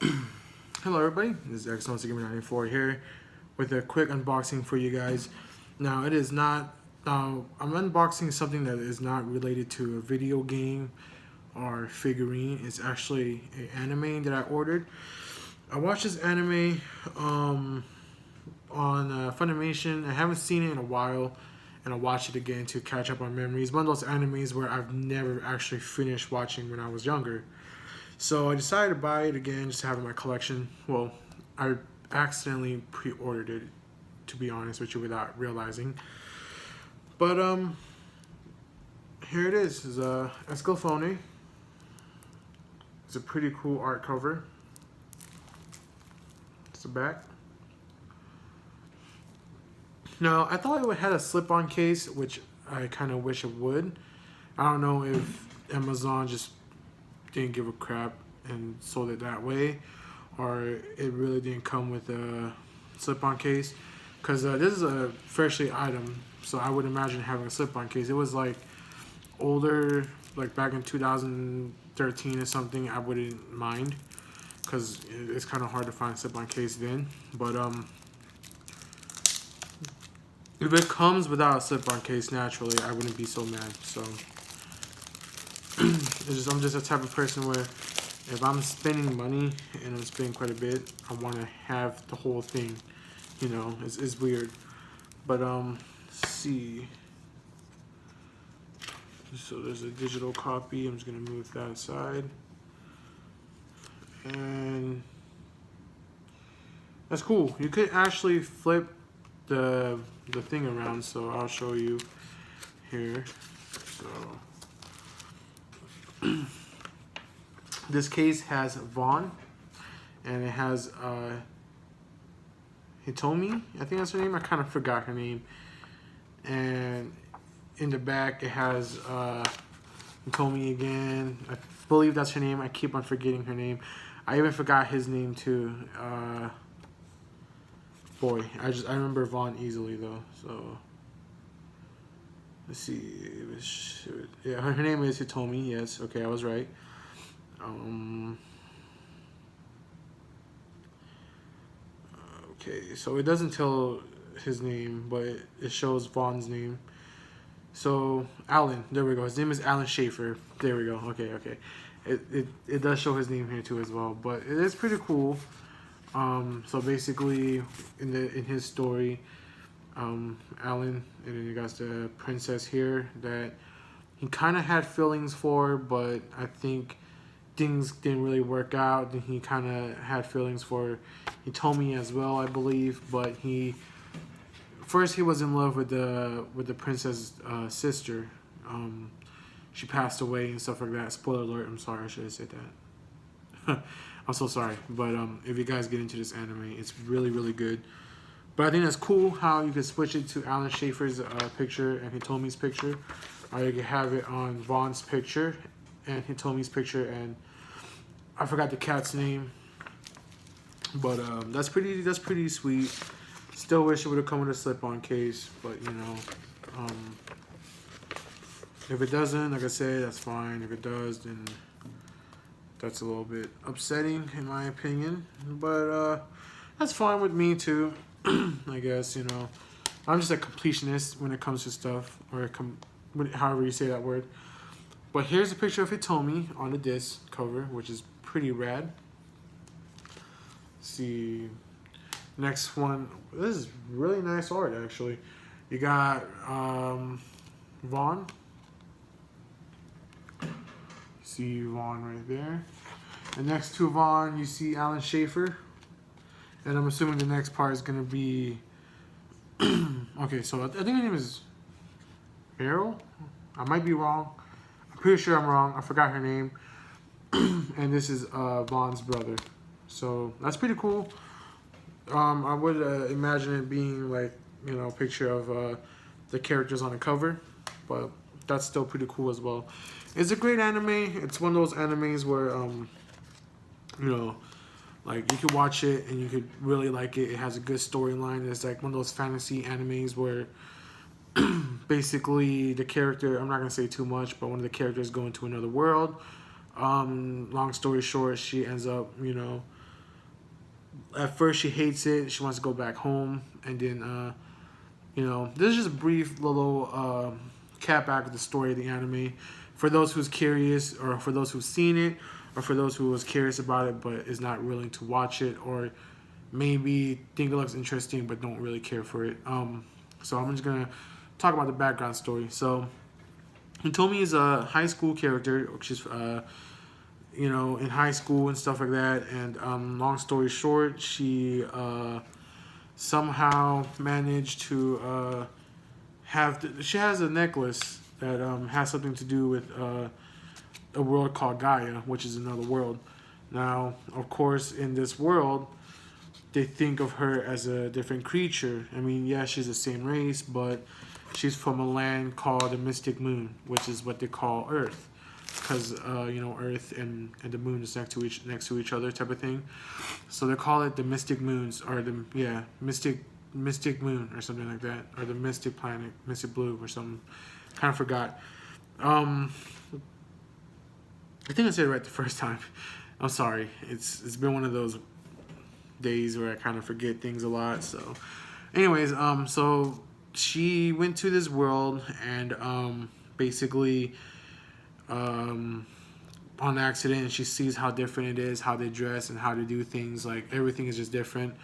Hello everybody, this is Escaflowne here with a quick unboxing for you guys. Now it is not, I'm unboxing something that is not related to a video game or figurine. It's actually an anime that I ordered. I watched this anime on Funimation. I haven't seen it in a while, and I watched it again to catch up on memories. One of those animes where I've never actually finished watching when I was younger. So I decided to buy it again just to have it in my collection. Well, I accidentally pre-ordered it, to be honest with you, without realizing. But here it is. It's Escaflowne. It's a pretty cool art cover. It's the back. Now I thought it would have a slip-on case, which I kind of wish it would. I don't know if Amazon just didn't give a crap and sold it that way, or it really didn't come with a slip-on case, because this is a freshly item, so I would imagine having a slip-on case. It was like older, like back in 2013 or something. I wouldn't mind, because it's kind of hard to find a slip-on case then. But if it comes without a slip-on case, naturally I wouldn't be so mad. So I'm just a type of person where if I'm spending money and I'm spending quite a bit, I want to have the whole thing. You know, it's weird. But let's see. So there's a digital copy. I'm just gonna move that aside, and that's cool. You could actually flip the thing around, so I'll show you here. So this case has Vaughn, and it has Hitomi, I think that's her name. I kind of forgot her name. And in the back it has Hitomi again. I believe that's her name. I keep on forgetting her name. I even forgot his name too. Boy, I remember Vaughn easily though. So let's see. Yeah, her name is Hitomi. Yes, okay, I was right. Okay, so it doesn't tell his name, but it shows Vaughn's name. So Alan, there we go. His name is Alan Schaefer. There we go. Okay. It does show his name here too as well, but it is pretty cool. So basically, in his story, Alan, and then you got the princess here that he kind of had feelings for, but I think things didn't really work out. Then he kind of had feelings for Hitomi as well, I believe, but first he was in love with the princess sister. She passed away and stuff like that. Spoiler alert, I'm sorry, I should have said that. I'm so sorry, but if you guys get into this anime, it's really, really good. But I think that's cool how you can switch it to Alan Schaefer's picture and Hitomi's picture, or you can have it on Vaughn's picture and Hitomi's picture, and I forgot the cat's name, but that's pretty sweet. Still wish it would have come with a slip-on case, but you know, if it doesn't, like I said, that's fine. If it does, then that's a little bit upsetting in my opinion, but that's fine with me too. I guess, you know, I'm just a completionist when it comes to stuff, or however you say that word. But here's a picture of Hitomi on the disc cover, which is pretty rad. Let's see, next one. This is really nice art actually. You got Vaughn. See Vaughn right there. And next to Vaughn, you see Alan Schaefer. And I'm assuming the next part is gonna be okay, so I think her name is Errol. I might be wrong. I'm pretty sure I'm wrong. I forgot her name. And this is Vaughn's brother. So that's pretty cool. I would imagine it being like, you know, a picture of the characters on the cover, but that's still pretty cool as well. It's a great anime. It's one of those animes where you know, like you could watch it and you could really like it. It has a good storyline. It's like one of those fantasy animes where basically the character, I'm not gonna say too much, but one of the characters go into another world. Long story short, she ends up, you know, At first, she hates it. She wants to go back home, and then this is just a brief little cap back of the story of the anime. For those who's curious, or for those who've seen it, or for those who was curious about it but is not willing to watch it, or maybe think it looks interesting but don't really care for it. So I'm just gonna talk about the background story. So Hitomi is a high school character, which is in high school and stuff like that. And long story short, she somehow managed to she has a necklace that has something to do with a world called Gaia, which is another world. Now, of course, in this world, they think of her as a different creature. I mean, yeah, she's the same race, but she's from a land called the Mystic Moon, which is what they call Earth, because Earth and the Moon is next to each other, type of thing. So they call it the Mystic Moons, or Mystic Moon, or something like that, or the Mystic Planet, Mystic Blue, or something. Kind of forgot. I think I said it right the first time. I'm sorry. It's been one of those days where I kind of forget things a lot. So, anyways, so she went to this world and basically on accident she sees how different it is, how they dress and how they do things. Like everything is just different,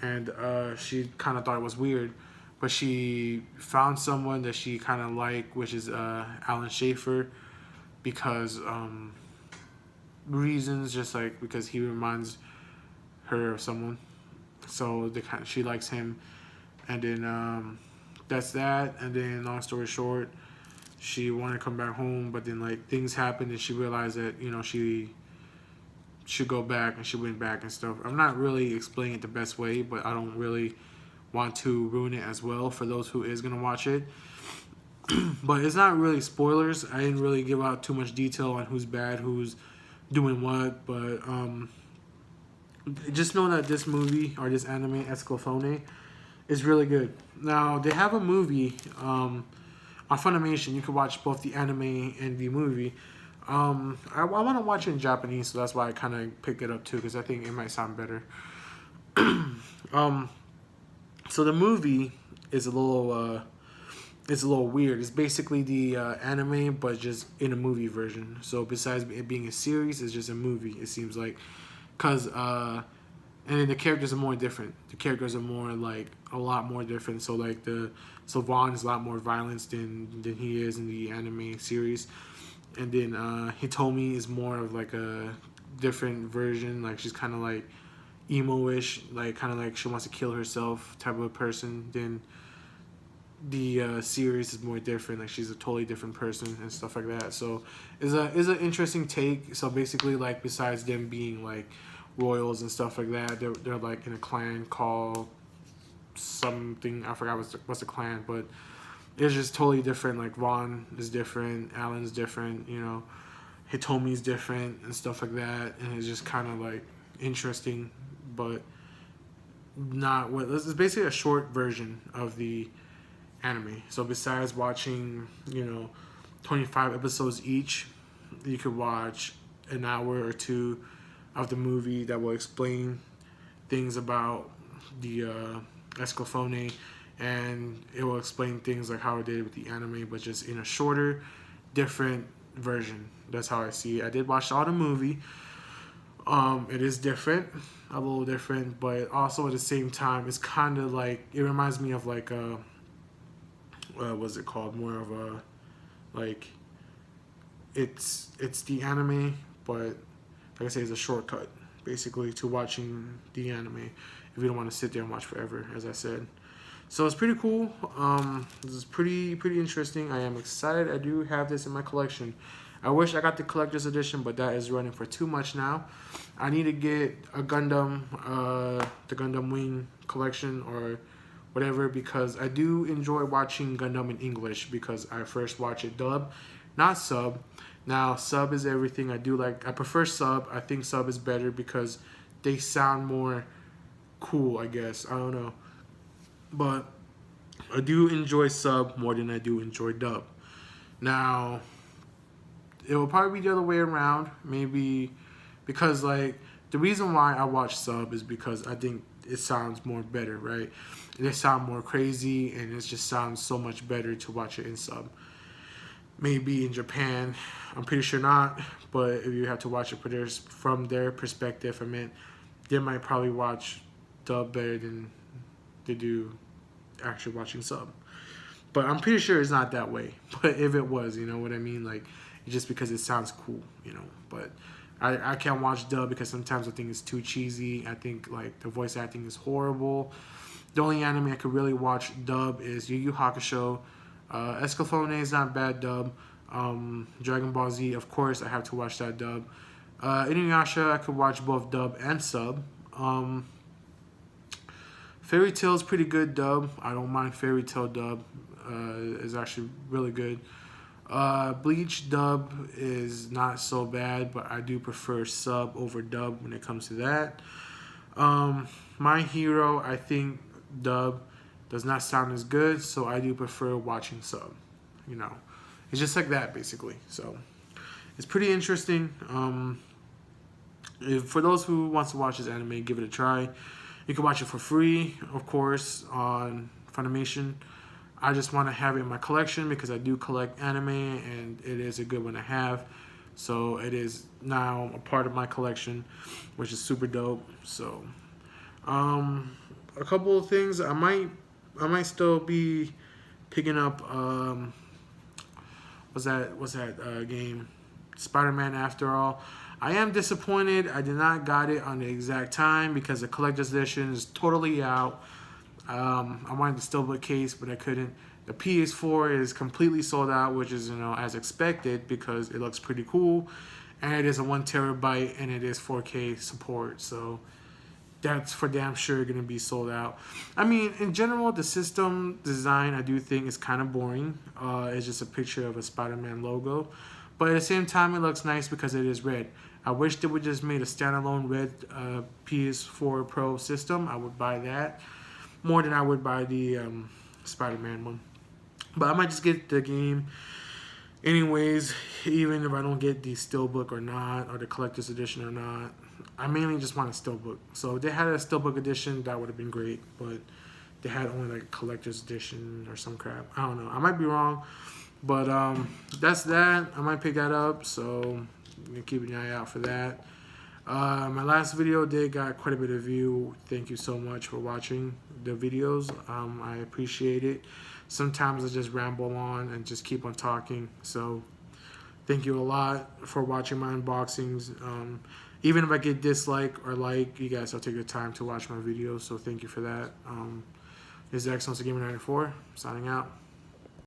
and she kind of thought it was weird. But she found someone that she kind of liked, which is Alan Schaefer, because reasons, just like because he reminds her of someone. So she likes him, and then that's that. And then long story short, she wanted to come back home, but then like things happened, and she realized that she should go back, and she went back and stuff. I'm not really explaining it the best way, but I don't really want to ruin it as well for those who is gonna watch it. But it's not really spoilers. I didn't really give out too much detail on who's bad, who's doing what, but just know that this movie, or this anime, Escaflowne, is really good. Now they have a movie on Funimation. You can watch both the anime and the movie. I want to watch it in Japanese, so that's why I kind of picked it up too, because I think it might sound better. So the movie is a little weird. It's basically the anime, but just in a movie version. So besides it being a series, it's just a movie. It seems like, cause and then the characters are more different. The characters are more like a lot more different. So like Vaughn is a lot more violence than he is in the anime series, and then Hitomi is more of like a different version. Like she's kind of like emo-ish, like kind of like she wants to kill herself type of a person. Then the series is more different, like she's a totally different person and stuff like that. So is an interesting take. So basically, like besides them being like royals and stuff like that, they're like in a clan called something, I forgot what's the clan, but it's just totally different. Like Vaughn is different, Alan's different, Hitomi's different and stuff like that, and it's just kind of like interesting, but not what it's basically a short version of the anime. So besides watching 25 episodes each, you could watch an hour or two of the movie that will explain things about the Escaflowne, and it will explain things like how it did with the anime, but just in a shorter, different version. That's how I see it. I did watch all the movie. It is different, a little different, but also at the same time, it's kind of like, it reminds me of like what's it called? More of a, like, it's the anime, but like I say, it's a shortcut basically to watching the anime if you don't want to sit there and watch forever, as I said. So it's pretty cool. This is pretty interesting. I am excited. I do have this in my collection. I wish I got the collector's edition, but that is running for too much now. I need to get a Gundam, the Gundam Wing collection or whatever, because I do enjoy watching Gundam in English, because I first watch it dub, not sub. Now sub is everything. I prefer sub. I think sub is better because they sound more cool, I guess. I don't know. But I do enjoy sub more than I do enjoy dub. Now, it will probably be the other way around, maybe, because like the reason why I watch sub is because I think it sounds more better, right? They sound more crazy, and it just sounds so much better to watch it in sub. Maybe in Japan, I'm pretty sure not, but if you have to watch it from their perspective, I mean, they might probably watch dub better than they do actually watching sub. But I'm pretty sure it's not that way. But if it was, you know what I mean? Like, just because it sounds cool, you know. But I can't watch dub because sometimes I think it's too cheesy. I think, like, the voice acting is horrible. The only anime I could really watch dub is Yu Yu Hakusho. Escaflowne is not bad dub. Dragon Ball Z, of course, I have to watch that dub. Inuyasha, I could watch both dub and sub. Fairy Tail's pretty good dub. I don't mind Fairy Tail dub. Is actually really good. Bleach dub is not so bad, but I do prefer sub over dub when it comes to that. My Hero, I think dub does not sound as good, so I do prefer watching sub. You know, it's just like that basically. So it's pretty interesting. For those who wants to watch this anime, give it a try. You can watch it for free, of course, on Funimation. I just want to have it in my collection because I do collect anime, and it is a good one to have. So it is now a part of my collection, which is super dope. So, a couple of things I might still be picking up. What's that game? Spider-Man After All. I am disappointed I did not got it on the exact time because the collector's edition is totally out. I wanted the steelbook case, but I couldn't. The PS4 is completely sold out, which is, you know, as expected because it looks pretty cool, and it is a 1 terabyte and it is 4K support. So that's for damn sure going to be sold out. I mean, in general, the system design I do think is kind of boring. It's just a picture of a Spider-Man logo, but at the same time, it looks nice because it is red. I wish they would just made a standalone red PS4 Pro system. I would buy that more than I would buy the Spider-Man one. But I might just get the game anyways, even if I don't get the steelbook or not, or the collector's edition or not. I mainly just want a steelbook. So if they had a steelbook edition, that would have been great. But they had only like a collector's edition or some crap. I don't know. I might be wrong. But that's that. I might pick that up. So keep an eye out for that. My last video did got quite a bit of view. Thank you so much for watching the videos. I appreciate it. Sometimes I just ramble on and just keep on talking. So thank you a lot for watching my unboxings. Even if I get dislike or like, you guys will take the time to watch my videos. So thank you for that. This is Excellence Gamer 94 signing out.